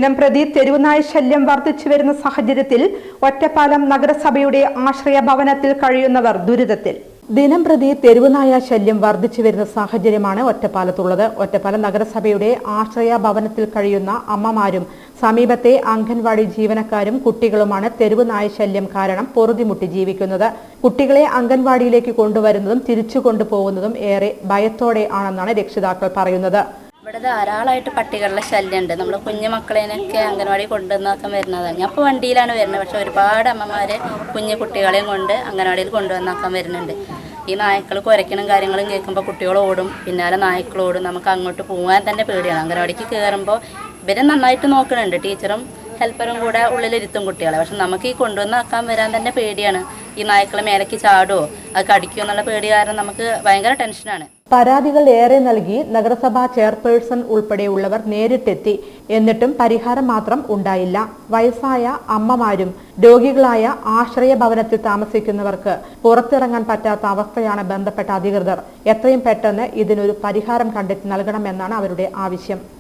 ദിനംപ്രതി തെരുവുനായ ശല്യം വർദ്ധിച്ചു വരുന്ന സാഹചര്യത്തിൽ ഒറ്റപ്പാലം നഗരസഭയുടെ ആശ്രയ ഭവനത്തിൽ കഴിയുന്നവർ ദുരിതത്തിൽ. ദിനംപ്രതി തെരുവുനായ ശല്യം വർദ്ധിച്ചു വരുന്ന സാഹചര്യമാണ് ഒറ്റപ്പാലത്തുള്ളത്. ഒറ്റപ്പാലം നഗരസഭയുടെ ആശ്രയ ഭവനത്തിൽ കഴിയുന്ന അമ്മമാരും സമീപത്തെ അംഗൻവാടി ജീവനക്കാരും കുട്ടികളുമാണ് തെരുവുനായ ശല്യം കാരണം പൊറുതിമുട്ടി ജീവിക്കുന്നത്. കുട്ടികളെ അംഗൻവാടിയിലേക്ക് കൊണ്ടുവരുന്നതും തിരിച്ചു കൊണ്ടുപോകുന്നതും ഏറെ ഭയത്തോടെ ആണെന്നാണ് രക്ഷിതാക്കൾ പറയുന്നത്. ഇവിടെ ധാരാളമായിട്ട് പട്ടികളുടെ ശല്യമുണ്ട്. നമ്മൾ കുഞ്ഞു മക്കളേനൊക്കെ അംഗൻവാടി കൊണ്ടുവന്നാക്കാൻ വരുന്നതാണ്. ഞാൻ ഇപ്പോൾ വണ്ടിയിലാണ് വരുന്നത്, പക്ഷെ ഒരുപാട് അമ്മമാർ കുഞ്ഞു കുട്ടികളെയും കൊണ്ട് അംഗൻവാടിയിൽ കൊണ്ടുവന്നാക്കാൻ വരുന്നുണ്ട്. ഈ നായ്ക്കൾ കുരയ്ക്കണ കാര്യങ്ങളും കേൾക്കുമ്പോൾ കുട്ടികൾ ഓടും, പിന്നാലെ നായ്ക്കൾ ഓടും. നമുക്ക് അങ്ങോട്ട് പോകാൻ തന്നെ പേടിയാണ്. അംഗൻവാടിക്ക് കയറുമ്പോൾ ഇവരെ നന്നായിട്ട് നോക്കുന്നുണ്ട്, ടീച്ചറും ഹെൽപ്പറും കൂടെ ഉള്ളിലിരുത്തും കുട്ടികളെ. പക്ഷെ നമുക്ക് ഈ കൊണ്ടുവന്നാക്കാൻ വരാൻ തന്നെ പേടിയാണ്. ഈ നായ്ക്കൾ മേലേക്ക് ചാടുമോ, അത് കടിക്കുമോ എന്നുള്ള പേടി കാരണം നമുക്ക് ഭയങ്കര ടെൻഷനാണ്. പരാതികൾ ഏറെ നൽകി നഗരസഭാ ചെയർപേഴ്സൺ ഉൾപ്പെടെയുള്ളവർ നേരിട്ടെത്തി. എന്നിട്ടും പരിഹാരം മാത്രം ഉണ്ടായില്ല. വയസ്സായ അമ്മമാരും രോഗികളായ ആശ്രയ ഭവനത്തിൽ താമസിക്കുന്നവർക്ക് പുറത്തിറങ്ങാൻ പറ്റാത്ത അവസ്ഥയാണ് ബന്ധപ്പെട്ട അധികൃതർ എത്രയും പെട്ടെന്ന് ഇതിനൊരു പരിഹാരം കണ്ടെത്തി നൽകണമെന്നാണ് അവരുടെ ആവശ്യം.